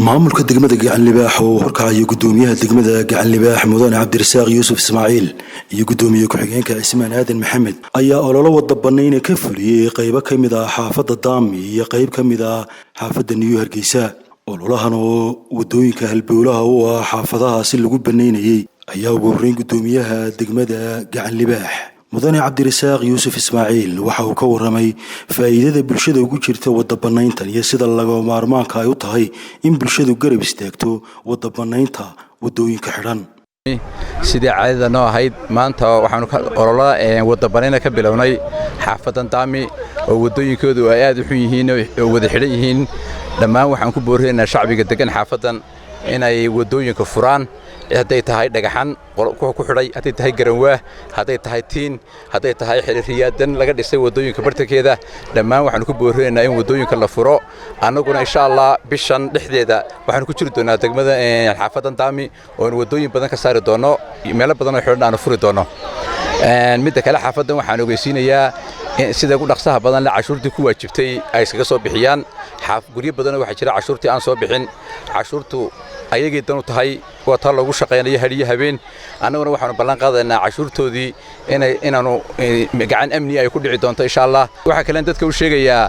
maamulka degmada gacan libaax oo horkacaya gudoomiyaha degmada gacan libaax mudane cabdirasaaq yuusuf ismaaciil iyo gudoomiye ku-xigeenka Cismaan Aadan Maxamed ayaa ololo wada bannayn ka fuliyay qaybo kamid ah xaafadda Daami iyo qayb kamid ah xaafadda New Hargeysa. ololahan oo wadooyinka halbowlaha u ah xaafadahaasi lagu bannaynayay ayaa ugu horeyn gudoomiyaha degmada gacan libaax mudane cabdirasaaq yuusuf ismaaciil waxa uu ka waramay faa'iidada bulshada ugu jirta wada bannayntan iyo sida laga maarmaanka ay u tahay in bulshadu garab istaagto wada bannaynta wadooyinka xidhan. sidii caadada noo ahayd maanta waxaanu ololaha wada bannayn ka bilownay xaafadan Daami oo wadooyinkoodu ay aad u xun yihiin oo wada xidhan yihiin. dhammaan waxaan ku boorinaynaa shacbiga degan xaafadan inay wadooyinka furaan hadday tahay dhagaxan ku xidhay hadday tahay garanwaa hadday tahay tiin hadday tahay xiriiriyaadan laga dhisay wadooyinka bartankeeda dhammaan waxaan ku boorinaynaa in wadooyinka la furo annaguna insha Allah bishan dhexdeeda waxaan ku jiri doonaa degmada xaafadan Daami oo wadooyin badan ka saari doono meelo badan oo xidhan aan furi doono. mid kale xaafadan waxaan ogeysiinayaa sida ugu dhaqsaha badan la cashuurtii ku waajibtay ay iskaga soo bixiyaan guryo badan waxa jira cashuurtii aan soo bixin cashuurtu ayagii dan u tahay waa taa lagu shaqeynayo hadiyo habeen annaguna waxaanu ballan qaadaynaa cashuurtoodii inaanu gacan amni ay ku dhici doonto insha Allah. waxa kale dadka u sheegayaa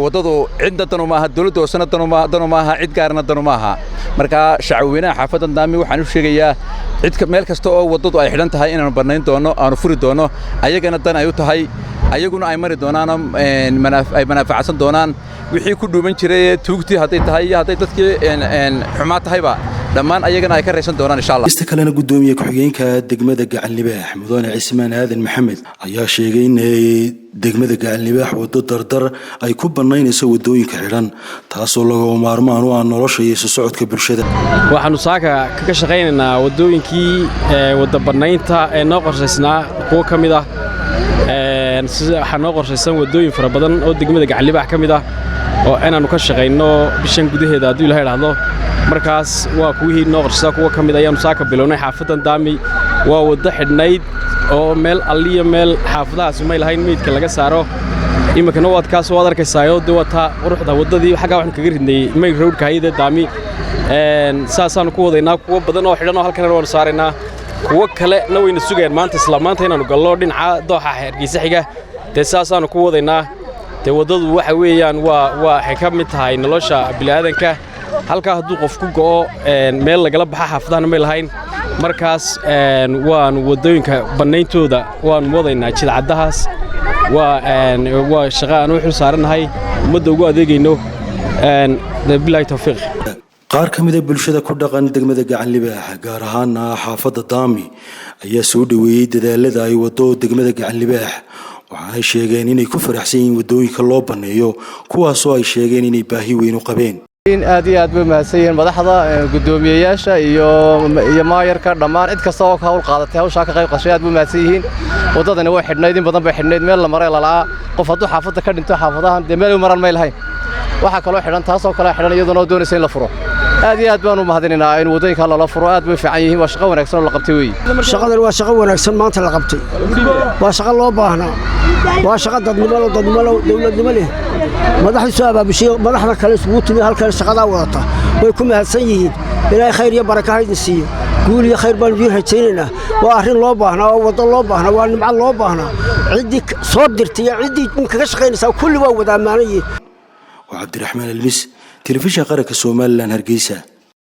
wadadu cidna dan uma aha dawladda oo sanadan uma aha cid gaarna dan uma aha marka shacabweynaha xaafadan Daami waxaan u sheegayaa cid meel kasta oo wadadu ay xidhan tahay inaanu bannayn doono aanu furi doono ayagana dan ay u tahay ayaguna ay mari doonaan ay manafacsan doonaan wixii ku dhuuman jiray tuugtii hadday tahay iyo hadday dadkii xumaa tahayba dhammaan ayagana ay ka reysan doonaan insha Allah. inta kalena gudoomiye ku-xigeenka degmada gacan libaax mudane Cismaan Aadan Maxamed ayaa sheegay in degmada gacan libaax wado dardar ay ku bannaynayso wadooyinka xidhan taasoo laga maarmaan u ah nolosha iyo socodka bulshada. waxaanu saaka ka shaqeynaynaa wadooyinkii wada bannaynta ee noo qorshaysnaa kuwa kamid ah waxaa noo qorshaysan wadooyin fara badan oo degmada gacan libaax kamid ah oo inaanu ka shaqeyno bishan gudaheeda haddii la yiraahdo markaas waa kuwii noo qorshaysan kuwa kamid ayaanu saaka bilownay xaafadan Daami waa wada xidhnayd oo meel alliya meel xaafadahaas ma lahayn meedka laga saaro imikana waad kaas waad arkaysaa dawata quruxda wadadii xaga waxaan kaga ridnay main roadka hay'adda Daami saasaanu ku wadaynaa kuwa badan oo xidhan oo halkan waan saaraynaa kuwa kale na wayna sugayaan maanta isla maanta inaanu galno dhinaca dooxa Hargeysa xiga saasaanu ku wadaynaa wadadu waxa weeyaan waxay ka mid tahay nolosha bini'aadanka halka hadduu qof ku go'o meel lagala baxa xaafadaha ma lahayn markaas waan wadooyinka bannayntooda waan wadaynaa jidcadahaas waa shaqo aan u xil saaranahay ummadda ugu adeegayno billahi tawfiiq. qaar kamid ah bulshada ku dhaqan degmada gacan libaax gaar ahaan xaafadda Daami ayaa soo dhaweeyay dadaalada ay wado degmada gacan libaax waxaanay sheegeen inay ku faraxsan yihiin wadooyinka loo banneeyo kuwaasoo ay sheegeen inay baahi weyn u qabeen. aad iyo aad bay mahadsanyihiin madaxda gudoomiyayaasha iyo maayarka dhammaan cid kasta oo ka hawl qaadatay hawsha ka qayb qashay aad bay mahadsan yihiin. wadadani way xidhnayd in badan bay xidhnayd meel la maray lalaa qof hadduu xaafadda ka dhinto xaafadahan meel maran ma lahayn waxa kaloo xidhan taasoo kale xidhan iyadoo doonaysa in la furo aad iyo aad baan u mahadinaynaa in wadooyinka la furo aad bay fiican yihiin waa shaqo wanaagsan oo la qabtay weey. shaqadan waa shaqo wanaagsan maanta la qabtay waa shaqo loo baahnaa waa shaqo dadnimo dawladnimo leh madaxdu soo abaabushay madaxda kale isugu timid halkan shaqada wadata way ku mahadsan yihiin ilaahay khayr iyo baraka haydi siiyo guul iyo khayr baan idin rajaynaynaa waa arrin loo baahnaa oo wado loo baahnaa waa nimco loo baahnaa ciddii soo dirtay ciddii kaga shaqaynaysaa kulli waa wada ammaanayeen. وعبد الرحمن المس تلفزيون قرية Somaliland Hargeysa.